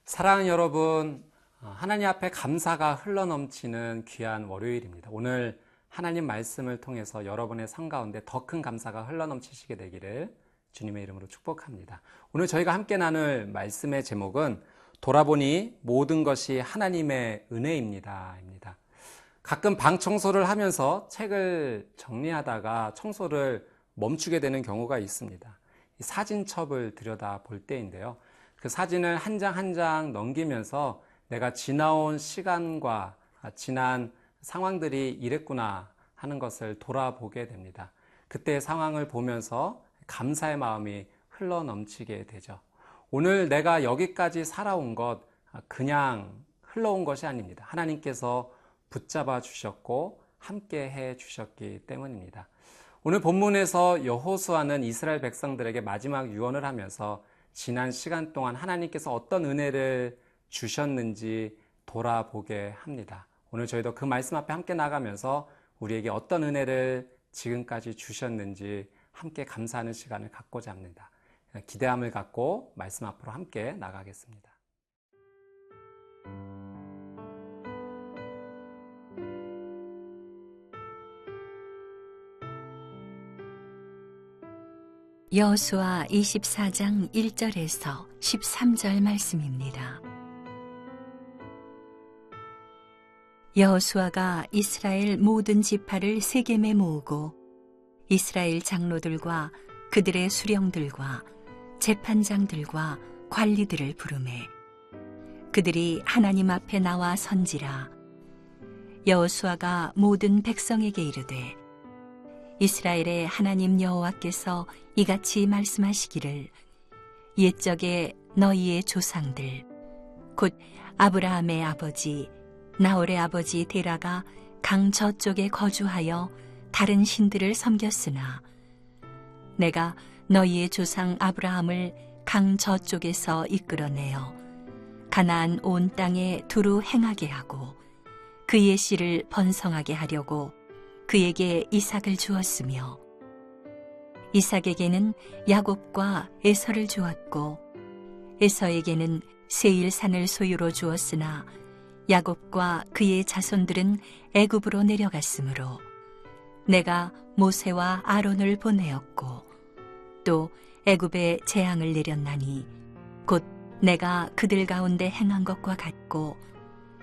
사랑하는 여러분, 하나님 앞에 감사가 흘러넘치는 귀한 월요일입니다. 오늘 하나님 말씀을 통해서 여러분의 삶 가운데 더 큰 감사가 흘러넘치시게 되기를 주님의 이름으로 축복합니다. 오늘 저희가 함께 나눌 말씀의 제목은 돌아보니 모든 것이 하나님의 은혜입니다. 가끔 방 청소를 하면서 책을 정리하다가 청소를 멈추게 되는 경우가 있습니다. 사진첩을 들여다볼 때인데요. 그 사진을 한 장 한 장 넘기면서 내가 지나온 시간과 지난 상황들이 이랬구나 하는 것을 돌아보게 됩니다. 그때의 상황을 보면서 감사의 마음이 흘러넘치게 되죠. 오늘 내가 여기까지 살아온 것 그냥 흘러온 것이 아닙니다. 하나님께서 붙잡아 주셨고 함께 해 주셨기 때문입니다. 오늘 본문에서 여호수아는 이스라엘 백성들에게 마지막 유언을 하면서 지난 시간 동안 하나님께서 어떤 은혜를 주셨는지 돌아보게 합니다. 오늘 저희도 그 말씀 앞에 함께 나가면서 우리에게 어떤 은혜를 지금까지 주셨는지 함께 감사하는 시간을 갖고자 합니다. 기대함을 갖고 말씀 앞으로 함께 나가겠습니다. 여호수아 24장 1절에서 13절 말씀입니다. 여호수아가 이스라엘 모든 지파를 세겜에 모으고 이스라엘 장로들과 그들의 수령들과 재판장들과 관리들을 부르매 그들이 하나님 앞에 나와 선지라. 여호수아가 모든 백성에게 이르되 이스라엘의 하나님 여호와께서 이같이 말씀하시기를 옛적에 너희의 조상들 곧 아브라함의 아버지 나홀의 아버지 데라가 강 저쪽에 거주하여 다른 신들을 섬겼으나 내가 너희의 조상 아브라함을 강 저쪽에서 이끌어내어 가나안 온 땅에 두루 행하게 하고 그의 씨를 번성하게 하려고 그에게 이삭을 주었으며 이삭에게는 야곱과 에서를 주었고 에서에게는 세일산을 소유로 주었으나 야곱과 그의 자손들은 애굽으로 내려갔으므로 내가 모세와 아론을 보내었고 또 애굽에 재앙을 내렸나니 곧 내가 그들 가운데 행한 것과 같고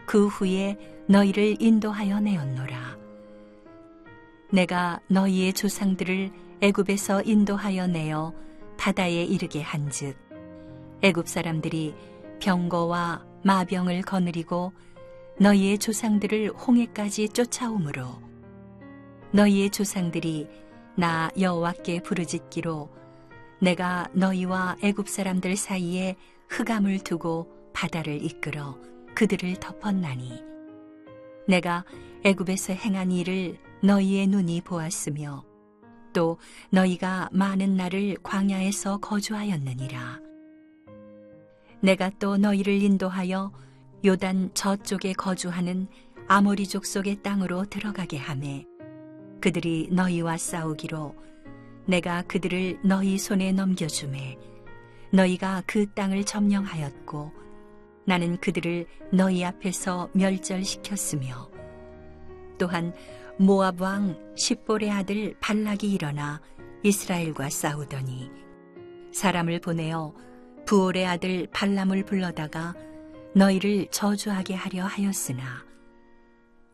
그 후에 너희를 인도하여 내었노라. 내가 너희의 조상들을 애굽에서 인도하여 내어 바다에 이르게 한즉 애굽 사람들이 병거와 마병을 거느리고 너희의 조상들을 홍해까지 쫓아오므로 너희의 조상들이 나 여호와께 부르짖기로 내가 너희와 애굽 사람들 사이에 흑암을 두고 바다를 이끌어 그들을 덮었나니 내가 애굽에서 행한 일을 너희의 눈이 보았으며 또 너희가 많은 날을 광야에서 거주하였느니라. 내가 또 너희를 인도하여 요단 저쪽에 거주하는 아모리 족속의 땅으로 들어가게 하매 그들이 너희와 싸우기로 내가 그들을 너희 손에 넘겨주매 너희가 그 땅을 점령하였고 나는 그들을 너희 앞에서 멸절시켰으며 또한 모압 왕 십볼의 아들 발락이 일어나 이스라엘과 싸우더니 사람을 보내어 부올의 아들 발람을 불러다가 너희를 저주하게 하려 하였으나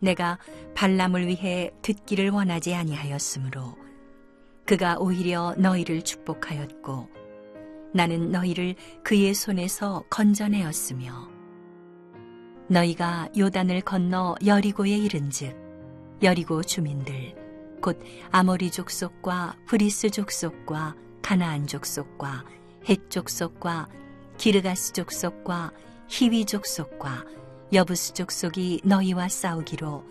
내가 발람을 위해 듣기를 원하지 아니하였으므로 그가 오히려 너희를 축복하였고 나는 너희를 그의 손에서 건져내었으며 너희가 요단을 건너 여리고에 이른즉 여리고 주민들 곧 아모리 족속과 브리스 족속과 가나안 족속과 헷 족속과 기르가스 족속과 히위 족속과 여부스 족속이 너희와 싸우기로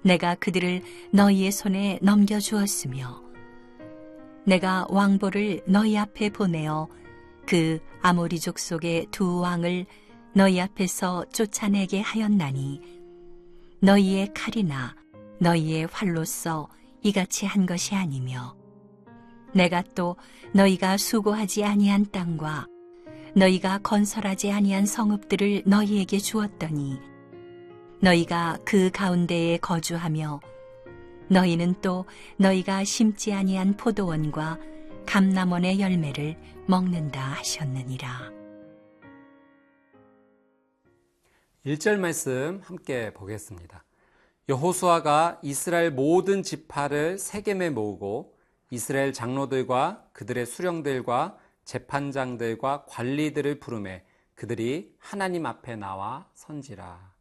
내가 그들을 너희의 손에 넘겨주었으며 내가 왕보를 너희 앞에 보내어 그 아모리 족속의 두 왕을 너희 앞에서 쫓아내게 하였나니 너희의 칼이나 너희의 활로써 이같이 한 것이 아니며 내가 또 너희가 수고하지 아니한 땅과 너희가 건설하지 아니한 성읍들을 너희에게 주었더니 너희가 그 가운데에 거주하며 너희는 또 너희가 심지 아니한 포도원과 감람원의 열매를 먹는다 하셨느니라. 1절 말씀 함께 보겠습니다. 여호수아가 이스라엘 모든 지파를 세겜에 모으고 이스라엘 장로들과 그들의 수령들과 재판장들과 관리들을 부르매 그들이 하나님 앞에 나와 선지라.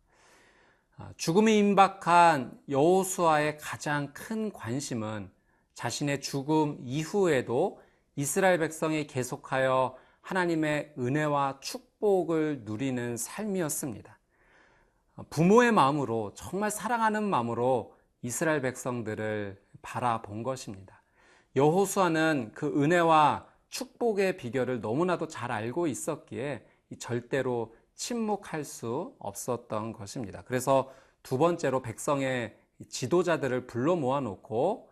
죽음이 임박한 여호수아의 가장 큰 관심은 자신의 죽음 이후에도 이스라엘 백성이 계속하여 하나님의 은혜와 축복을 누리는 삶이었습니다. 부모의 마음으로, 정말 사랑하는 마음으로 이스라엘 백성들을 바라본 것입니다. 여호수아는 그 은혜와 축복의 비결을 너무나도 잘 알고 있었기에 절대로 침묵할 수 없었던 것입니다. 그래서 두 번째로 백성의 지도자들을 불러 모아놓고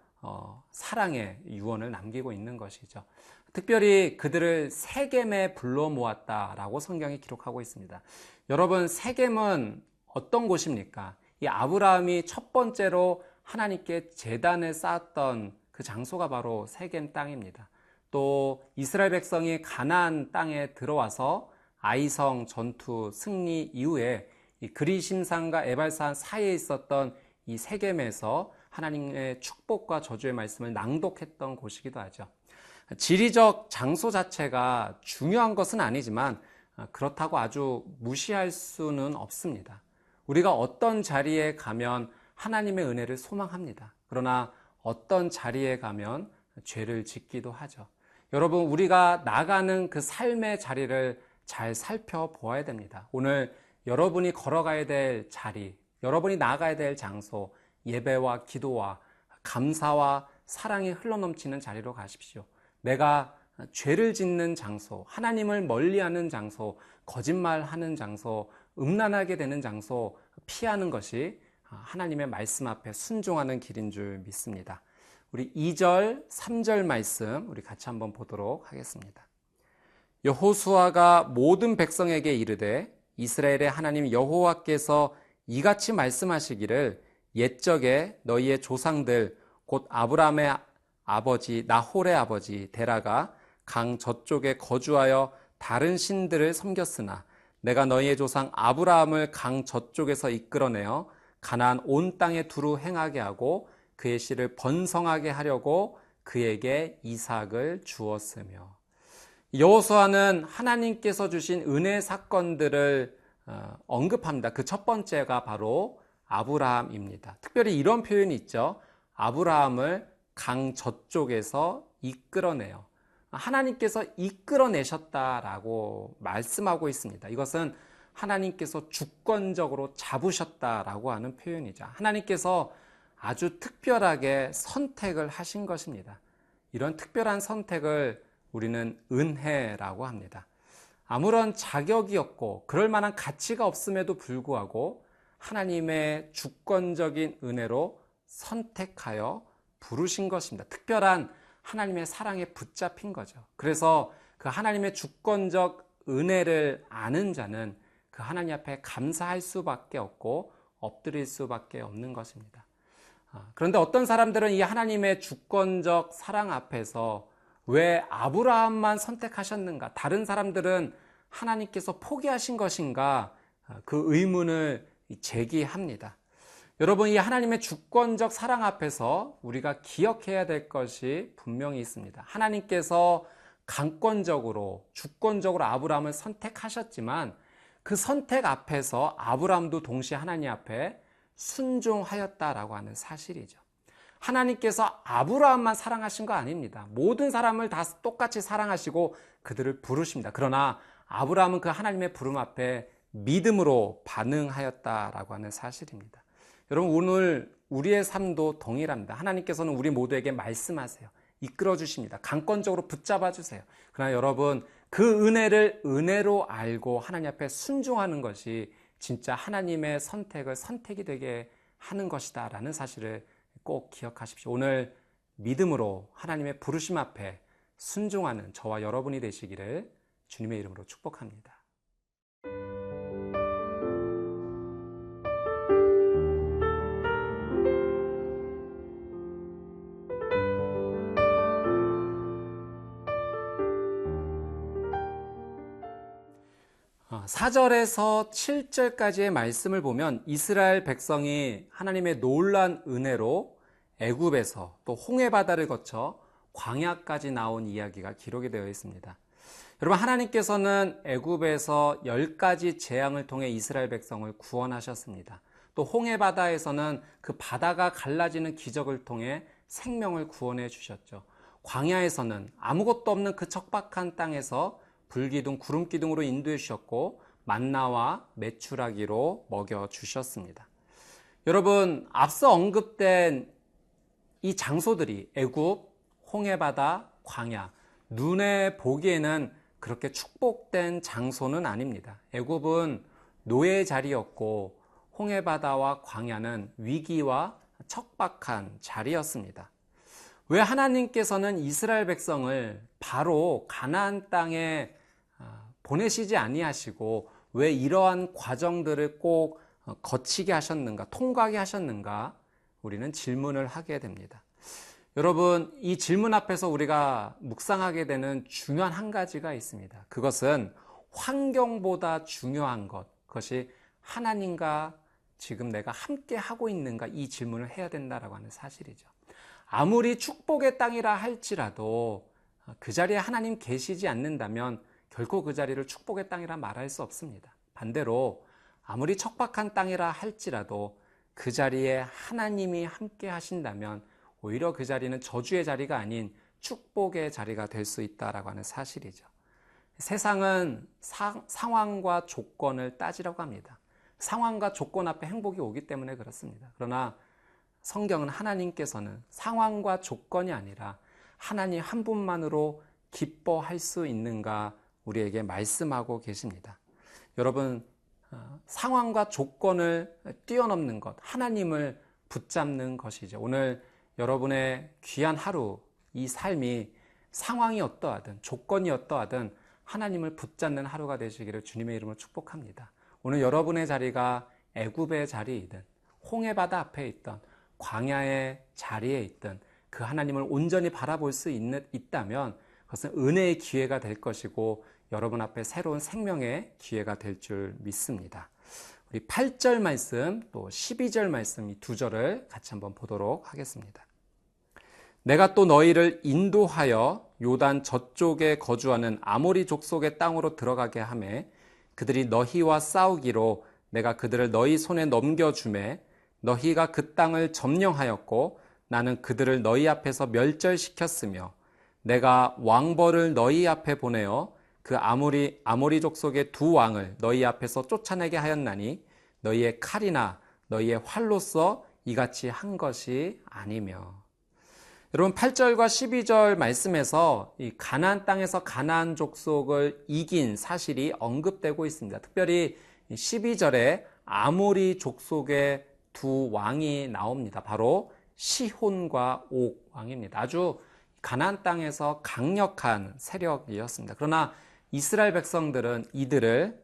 사랑의 유언을 남기고 있는 것이죠. 특별히 그들을 세겜에 불러 모았다라고 성경이 기록하고 있습니다. 여러분, 세겜은 어떤 곳입니까? 이 아브라함이 첫 번째로 하나님께 제단을 쌓았던 그 장소가 바로 세겜 땅입니다. 또 이스라엘 백성이 가나안 땅에 들어와서 아이성 전투 승리 이후에 이 그리심산과 에발산 사이에 있었던 이 세겜에서 하나님의 축복과 저주의 말씀을 낭독했던 곳이기도 하죠. 지리적 장소 자체가 중요한 것은 아니지만 그렇다고 아주 무시할 수는 없습니다. 우리가 어떤 자리에 가면 하나님의 은혜를 소망합니다. 그러나 어떤 자리에 가면 죄를 짓기도 하죠. 여러분, 우리가 나가는 그 삶의 자리를 잘 살펴보아야 됩니다. 오늘 여러분이 걸어가야 될 자리, 여러분이 나가야 될 장소, 예배와 기도와 감사와 사랑이 흘러넘치는 자리로 가십시오. 내가 죄를 짓는 장소, 하나님을 멀리하는 장소, 거짓말하는 장소, 음란하게 되는 장소 피하는 것이 하나님의 말씀 앞에 순종하는 길인 줄 믿습니다. 우리 2절, 3절 말씀 우리 같이 한번 보도록 하겠습니다. 여호수아가 모든 백성에게 이르되 이스라엘의 하나님 여호와께서 이같이 말씀하시기를 옛적에 너희의 조상들 곧 아브라함의 아버지 나홀의 아버지 데라가 강 저쪽에 거주하여 다른 신들을 섬겼으나 내가 너희의 조상 아브라함을 강 저쪽에서 이끌어내어 가나안 온 땅에 두루 행하게 하고 그의 씨를 번성하게 하려고 그에게 이삭을 주었으며. 여호수아는 하나님께서 주신 은혜 사건들을 언급합니다. 그 첫 번째가 바로 아브라함입니다. 특별히 이런 표현이 있죠. 아브라함을 강 저쪽에서 이끌어내요. 하나님께서 이끌어내셨다라고 말씀하고 있습니다. 이것은 하나님께서 주권적으로 잡으셨다라고 하는 표현이죠. 하나님께서 아주 특별하게 선택을 하신 것입니다. 이런 특별한 선택을 우리는 은혜라고 합니다. 아무런 자격이 없고 그럴 만한 가치가 없음에도 불구하고 하나님의 주권적인 은혜로 선택하여 부르신 것입니다. 특별한 하나님의 사랑에 붙잡힌 거죠. 그래서 그 하나님의 주권적 은혜를 아는 자는 그 하나님 앞에 감사할 수밖에 없고 엎드릴 수밖에 없는 것입니다. 그런데 어떤 사람들은 이 하나님의 주권적 사랑 앞에서 왜 아브라함만 선택하셨는가? 다른 사람들은 하나님께서 포기하신 것인가? 그 의문을 제기합니다. 여러분, 이 하나님의 주권적 사랑 앞에서 우리가 기억해야 될 것이 분명히 있습니다. 하나님께서 강권적으로, 주권적으로 아브라함을 선택하셨지만 그 선택 앞에서 아브라함도 동시에 하나님 앞에 순종하였다라고 하는 사실이죠. 하나님께서 아브라함만 사랑하신 거 아닙니다. 모든 사람을 다 똑같이 사랑하시고 그들을 부르십니다. 그러나 아브라함은 그 하나님의 부름 앞에 믿음으로 반응하였다라고 하는 사실입니다. 여러분, 오늘 우리의 삶도 동일합니다. 하나님께서는 우리 모두에게 말씀하세요. 이끌어 주십니다. 강권적으로 붙잡아 주세요. 그러나 여러분, 그 은혜를 은혜로 알고 하나님 앞에 순종하는 것이 진짜 하나님의 선택이 되게 하는 것이다 라는 사실을 꼭 기억하십시오. 오늘 믿음으로 하나님의 부르심 앞에 순종하는 저와 여러분이 되시기를 주님의 이름으로 축복합니다. 어, 4절에서 7절까지의 말씀을 보면 이스라엘 백성이 하나님의 놀라운 은혜로 애굽에서 또 홍해바다를 거쳐 광야까지 나온 이야기가 기록이 되어 있습니다. 여러분, 하나님께서는 애굽에서 10가지 재앙을 통해 이스라엘 백성을 구원하셨습니다. 또 홍해바다에서는 그 바다가 갈라지는 기적을 통해 생명을 구원해 주셨죠. 광야에서는 아무것도 없는 그 척박한 땅에서 불기둥, 구름기둥으로 인도해 주셨고 만나와 메추라기로 먹여 주셨습니다. 여러분, 앞서 언급된 이 장소들이 애굽, 홍해바다, 광야, 눈에 보기에는 그렇게 축복된 장소는 아닙니다. 애굽은 노예의 자리였고 홍해바다와 광야는 위기와 척박한 자리였습니다. 왜 하나님께서는 이스라엘 백성을 바로 가나안 땅에 보내시지 아니하시고 왜 이러한 과정들을 꼭 거치게 하셨는가, 통과하게 하셨는가, 우리는 질문을 하게 됩니다. 여러분, 이 질문 앞에서 우리가 묵상하게 되는 중요한 한 가지가 있습니다. 그것은 환경보다 중요한 것, 그것이 하나님과 지금 내가 함께 하고 있는가, 이 질문을 해야 된다라고 하는 사실이죠. 아무리 축복의 땅이라 할지라도 그 자리에 하나님 계시지 않는다면 결코 그 자리를 축복의 땅이라 말할 수 없습니다. 반대로 아무리 척박한 땅이라 할지라도 그 자리에 하나님이 함께 하신다면 오히려 그 자리는 저주의 자리가 아닌 축복의 자리가 될 수 있다라고 하는 사실이죠. 세상은 상황과 조건을 따지려고 합니다. 상황과 조건 앞에 행복이 오기 때문에 그렇습니다. 그러나 성경은 하나님께서는 상황과 조건이 아니라 하나님 한 분만으로 기뻐할 수 있는가 우리에게 말씀하고 계십니다. 여러분, 상황과 조건을 뛰어넘는 것, 하나님을 붙잡는 것이죠. 오늘 여러분의 귀한 하루, 이 삶이 상황이 어떠하든 조건이 어떠하든 하나님을 붙잡는 하루가 되시기를 주님의 이름으로 축복합니다. 오늘 여러분의 자리가 애굽의 자리이든 홍해바다 앞에 있던 광야의 자리에 있든 그 하나님을 온전히 바라볼 수 있다면 그것은 은혜의 기회가 될 것이고 여러분 앞에 새로운 생명의 기회가 될 줄 믿습니다. 우리 8절 말씀 또 12절 말씀 이 두 절을 같이 한번 보도록 하겠습니다. 내가 또 너희를 인도하여 요단 저쪽에 거주하는 아모리 족속의 땅으로 들어가게 하매 그들이 너희와 싸우기로 내가 그들을 너희 손에 넘겨주매 너희가 그 땅을 점령하였고 나는 그들을 너희 앞에서 멸절시켰으며 내가 왕벌을 너희 앞에 보내어 그 아모리 족속의 두 왕을 너희 앞에서 쫓아내게 하였나니 너희의 칼이나 너희의 활로서 이같이 한 것이 아니며. 여러분, 8절과 12절 말씀에서 이 가나안 땅에서 가나안 족속을 이긴 사실이 언급되고 있습니다. 특별히 12절에 아모리 족속의 두 왕이 나옵니다. 바로 시혼과 옥 왕입니다. 아주 가나안 땅에서 강력한 세력이었습니다. 그러나 이스라엘 백성들은 이들을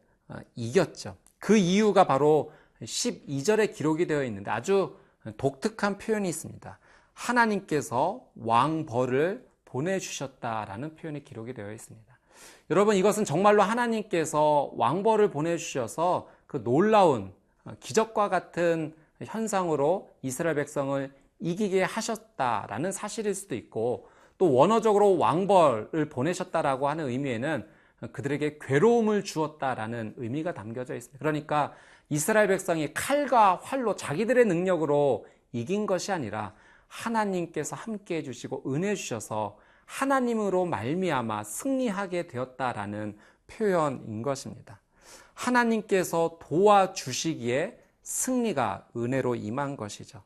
이겼죠. 그 이유가 바로 12절에 기록이 되어 있는데 아주 독특한 표현이 있습니다. 하나님께서 왕벌을 보내주셨다라는 표현이 기록이 되어 있습니다. 여러분, 이것은 정말로 하나님께서 왕벌을 보내주셔서 그 놀라운 기적과 같은 현상으로 이스라엘 백성을 이기게 하셨다라는 사실일 수도 있고 또 원어적으로 왕벌을 보내셨다라고 하는 의미에는 그들에게 괴로움을 주었다라는 의미가 담겨져 있습니다. 그러니까 이스라엘 백성이 칼과 활로 자기들의 능력으로 이긴 것이 아니라 하나님께서 함께해 주시고 은혜 주셔서 하나님으로 말미암아 승리하게 되었다라는 표현인 것입니다. 하나님께서 도와주시기에 승리가 은혜로 임한 것이죠.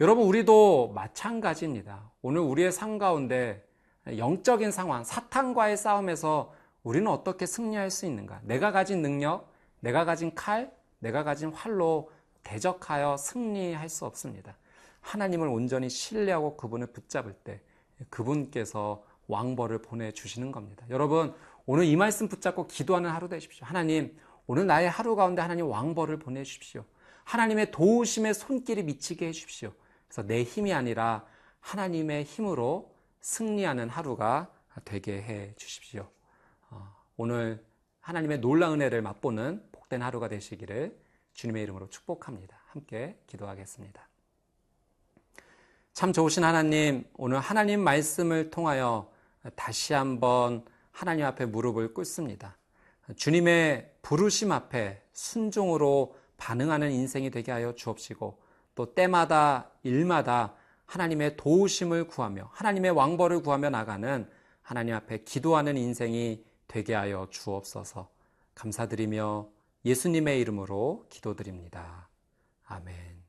여러분, 우리도 마찬가지입니다. 오늘 우리의 삶 가운데 영적인 상황, 사탄과의 싸움에서 우리는 어떻게 승리할 수 있는가? 내가 가진 능력, 내가 가진 칼, 내가 가진 활로 대적하여 승리할 수 없습니다. 하나님을 온전히 신뢰하고 그분을 붙잡을 때 그분께서 왕벌을 보내주시는 겁니다. 여러분, 오늘 이 말씀 붙잡고 기도하는 하루 되십시오. 하나님, 오늘 나의 하루 가운데 하나님 왕벌을 보내주십시오. 하나님의 도우심의 손길이 미치게 해주십시오. 그래서 내 힘이 아니라 하나님의 힘으로 승리하는 하루가 되게 해 주십시오. 오늘 하나님의 놀라운 은혜를 맛보는 복된 하루가 되시기를 주님의 이름으로 축복합니다. 함께 기도하겠습니다. 참 좋으신 하나님, 오늘 하나님 말씀을 통하여 다시 한번 하나님 앞에 무릎을 꿇습니다. 주님의 부르심 앞에 순종으로 반응하는 인생이 되게 하여 주옵시고, 또 때마다 일마다 하나님의 도우심을 구하며 하나님의 왕벌을 구하며 나가는 하나님 앞에 기도하는 인생이 되게 하여 주옵소서. 감사드리며 예수님의 이름으로 기도드립니다. 아멘.